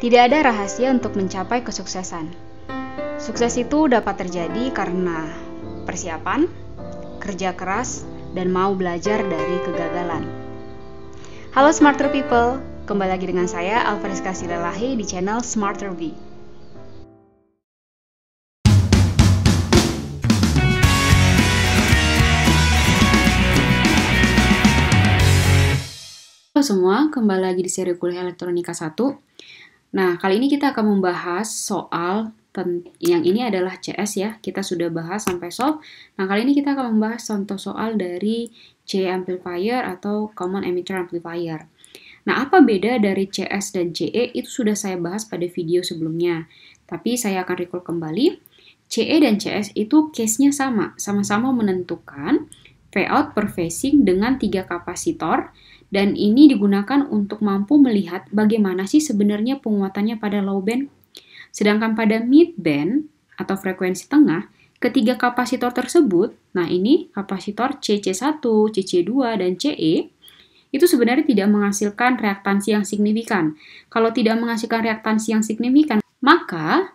Tidak ada rahasia untuk mencapai kesuksesan. Sukses itu dapat terjadi karena persiapan, kerja keras, dan mau belajar dari kegagalan. Halo Smarter People, kembali lagi dengan saya Alfariska Silalahi di channel Smarter V. Halo semua, kembali lagi di seri kuliah elektronika 1. Nah, kali ini kita akan membahas soal yang ini adalah CS ya. Kita sudah bahas sampai solve. Nah, kali ini kita akan membahas contoh soal dari CE amplifier atau common emitter amplifier. Nah, apa beda dari CS dan CE itu sudah saya bahas pada video sebelumnya. Tapi saya akan recall kembali. CE dan CS itu case-nya sama-sama menentukan Vout per phasing dengan 3 kapasitor, dan ini digunakan untuk mampu melihat bagaimana sih sebenarnya penguatannya pada low band. Sedangkan pada mid band atau frekuensi tengah, ketiga kapasitor tersebut, nah ini kapasitor CC1, CC2, dan CE, itu sebenarnya tidak menghasilkan reaktansi yang signifikan. Kalau tidak menghasilkan reaktansi yang signifikan, maka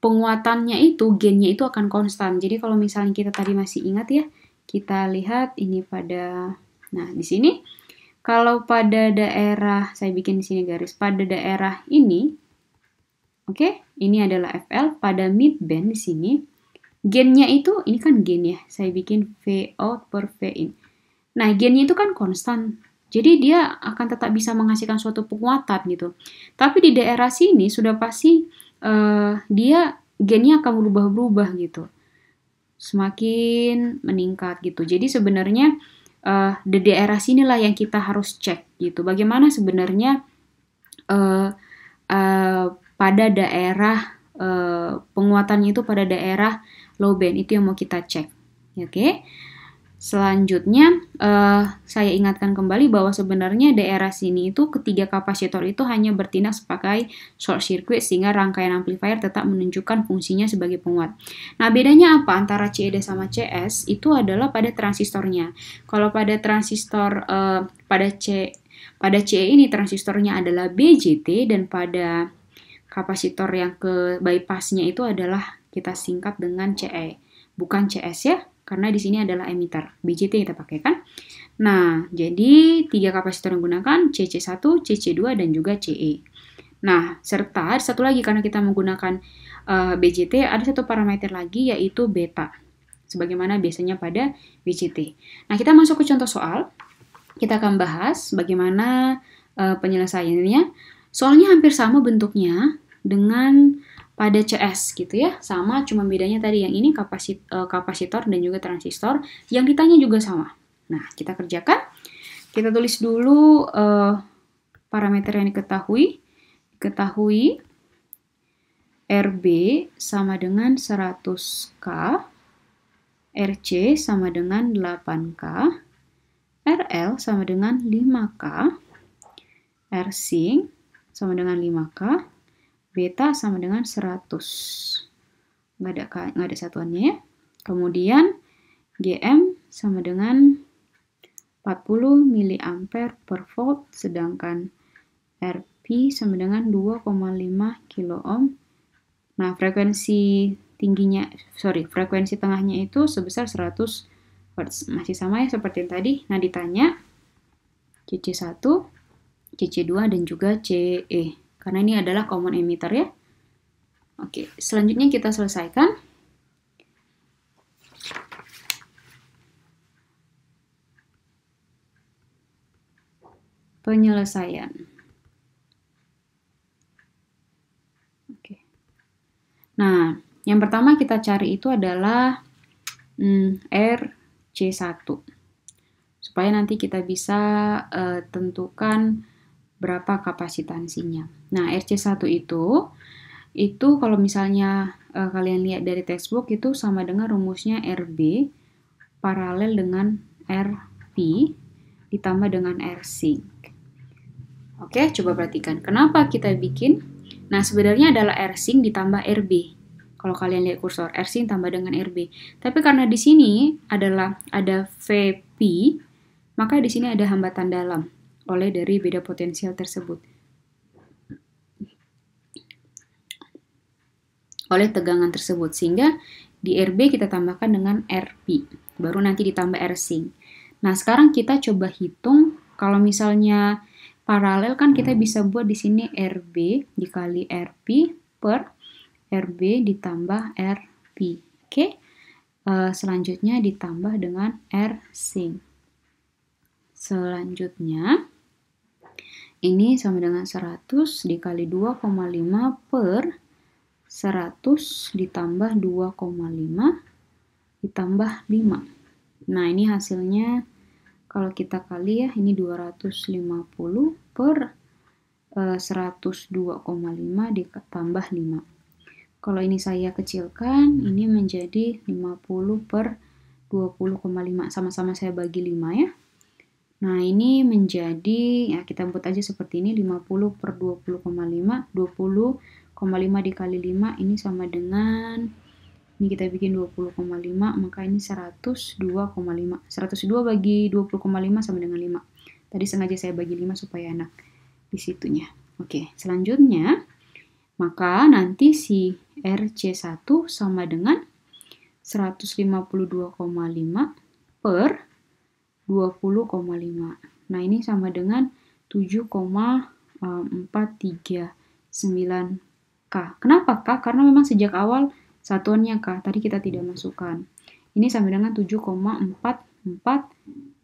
penguatannya itu, gainnya itu akan konstan. Jadi kalau misalnya kita tadi masih ingat ya, kita lihat ini pada, nah di sini, kalau pada daerah, saya bikin di sini garis, pada daerah ini, oke, ini adalah FL, pada mid band di sini, gainnya itu, ini kan gain ya, saya bikin V out per V in. Nah, gainnya itu kan konstan, jadi dia akan tetap bisa menghasilkan suatu penguatan gitu. Tapi di daerah sini sudah pasti dia gainnya akan berubah-ubah gitu, semakin meningkat gitu. Jadi sebenarnya di daerah sinilah yang kita harus cek gitu. Bagaimana sebenarnya pada daerah penguatannya itu pada daerah low band, itu yang mau kita cek. Oke. Selanjutnya saya ingatkan kembali bahwa sebenarnya daerah sini itu ketiga kapasitor itu hanya bertindak sebagai short circuit sehingga rangkaian amplifier tetap menunjukkan fungsinya sebagai penguat. Nah, bedanya apa antara CED sama CS? Itu adalah pada transistornya. Kalau pada transistor pada CE ini transistornya adalah BJT, dan pada kapasitor yang ke bypassnya itu adalah kita singkat dengan CE, bukan CS ya. Karena di sini adalah emitter, BJT kita pakai kan. Nah, jadi 3 kapasitor yang digunakan CC1, CC2, dan juga CE. Nah, serta satu lagi karena kita menggunakan BJT, ada satu parameter lagi yaitu beta. Sebagaimana biasanya pada BJT. Nah, kita masuk ke contoh soal. Kita akan bahas bagaimana penyelesaiannya. Soalnya hampir sama bentuknya dengan pada CS gitu ya, sama, cuma bedanya tadi yang ini kapasitor dan juga transistor, yang ditanya juga sama. Nah, kita kerjakan. Kita tulis dulu parameter yang diketahui. Diketahui RB sama dengan 100K, RC sama dengan 8K, RL sama dengan 5K, RC sama dengan 5K, beta sama dengan 100. Nggak ada satuannya ya. Kemudian GM sama dengan 40 mA per volt, sedangkan RP sama dengan 2,5 kilo ohm. Nah, frekuensi tengahnya itu sebesar 100 Hz. Masih sama ya seperti yang tadi. Nah, ditanya CC1, CC2, dan juga CE. Karena ini adalah common emitter ya. Oke, selanjutnya kita selesaikan. Penyelesaian. Oke. Nah, yang pertama kita cari itu adalah RC1. Supaya nanti kita bisa tentukan berapa kapasitansinya. Nah, RC1 itu kalau misalnya kalian lihat dari textbook itu sama dengan rumusnya RB paralel dengan RP ditambah dengan RC. Oke, coba perhatikan. Kenapa kita bikin? Nah, sebenarnya adalah RC ditambah RB. Kalau kalian lihat kursor, RC tambah dengan RB. Tapi karena di sini ada VP, maka di sini ada hambatan dalam oleh dari beda potensial tersebut. oleh tegangan tersebut. Sehingga di RB kita tambahkan dengan RP. Baru nanti ditambah Rsing. Nah, sekarang kita coba hitung. Kalau misalnya paralel kan kita bisa buat di sini RB dikali RP per RB ditambah RP. Oke. Selanjutnya ditambah dengan Rsing. Selanjutnya ini sama dengan 100 dikali 2,5 per 100 ditambah 2,5 ditambah 5. Nah, ini hasilnya kalau kita kali ya, ini 250 per 102,5 ditambah 5. Kalau ini saya kecilkan, ini menjadi 50 per 20,5. Sama-sama saya bagi 5 ya. Nah, ini menjadi, ya kita buat aja seperti ini, 50 per 20,5. 20,5 dikali 5, ini sama dengan, ini kita bikin 20,5, maka ini 102,5. 102 bagi 20,5 sama dengan 5. Tadi sengaja saya bagi 5 supaya enak di situnya. Oke, selanjutnya, maka nanti si RC1 sama dengan 152,5 per 20,5. Nah, ini sama dengan 7,439K. Kenapa K? Karena memang sejak awal satuannya K. Tadi kita tidak masukkan. Ini sama dengan 7,44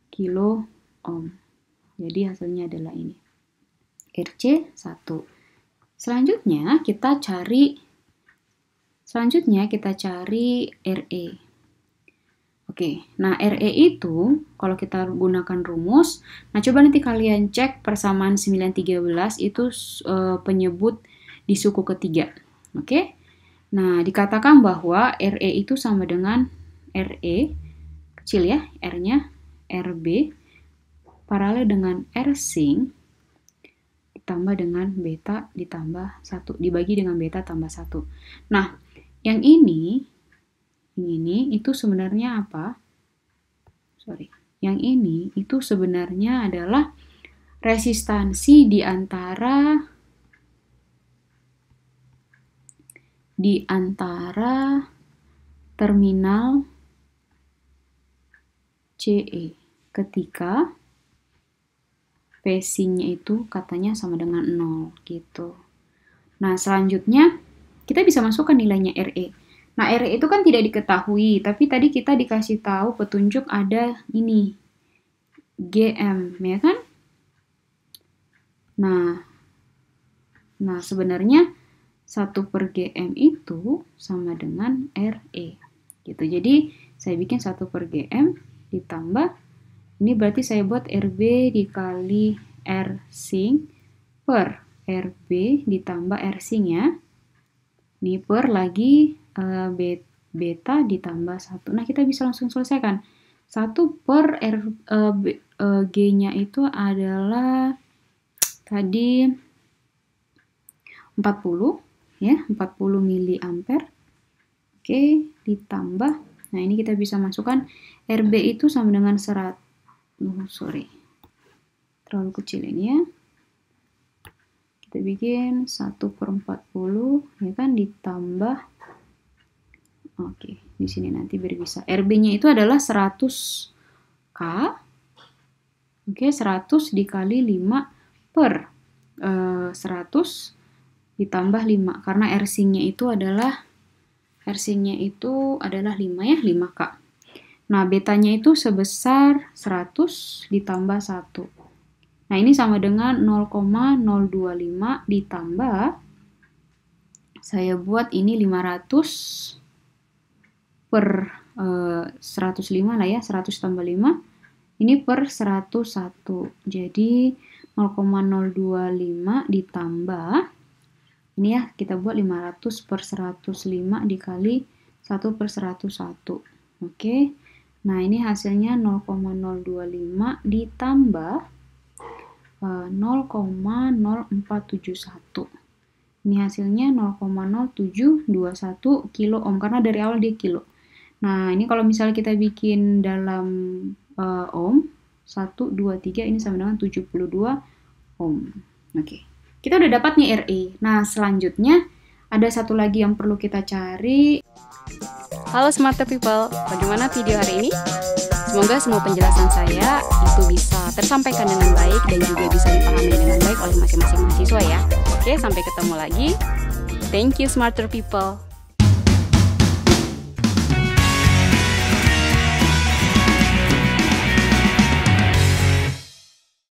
kilo ohm. Jadi hasilnya adalah ini. RC1. Selanjutnya kita cari RE. Oke, nah RE itu kalau kita gunakan rumus, nah coba nanti kalian cek persamaan 913 itu penyebut di suku ketiga. Oke. Nah, dikatakan bahwa RE itu sama dengan RE kecil ya, R-nya RB paralel dengan Rsing ditambah dengan beta ditambah 1, dibagi dengan beta tambah 1. Nah, yang ini itu sebenarnya apa? Yang ini itu sebenarnya adalah resistansi di antara terminal CE ketika P-nya itu katanya sama dengan 0 gitu. Nah, selanjutnya kita bisa masukkan nilainya RE. Nah, RE itu kan tidak diketahui, tapi tadi kita dikasih tahu petunjuk ada ini GM, ya kan? Nah sebenarnya 1 per GM itu sama dengan RE. Gitu. Jadi, saya bikin 1 per GM ditambah, ini berarti saya buat RB dikali Rsing per RB ditambah Rsing ya. Ini per lagi beta ditambah 1. Nah, kita bisa langsung selesaikan. 1 per G-nya itu adalah tadi 40 ya, 40 miliampere. Oke, ditambah, nah ini kita bisa masukkan RB itu sama dengan 100, terlalu kecil ini ya. Kita bikin 1 per 40 ya kan, ditambah, oke, di sini nanti biar bisa. RB-nya itu adalah 100K. Oke, 100 dikali 5 per 100 ditambah 5, karena Rsing-nya itu adalah 5 ya, 5K. Nah, betanya itu sebesar 100 ditambah 1. Nah, ini sama dengan 0,025 ditambah, saya buat ini 500 per 105 lah ya, 100 tambah 5. Ini per 101. Jadi, 0,025 ditambah, ini ya, kita buat 500 per 105 dikali 1 per 101. Oke. Nah, ini hasilnya 0,025 ditambah 0,0471. Ini hasilnya 0,0721 kilo ohm, karena dari awal dia kilo. Nah, ini kalau misalnya kita bikin dalam ohm, 1, 2, 3, ini sama dengan 72 ohm. Oke. Kita udah dapat nih RE. Nah, selanjutnya Ada satu lagi yang perlu kita cari. Halo Smarter People, bagaimana video hari ini? Semoga semua penjelasan saya itu bisa tersampaikan dengan baik dan juga bisa dipahami dengan baik oleh masing-masing mahasiswa ya. Oke, sampai ketemu lagi. Thank you Smarter People.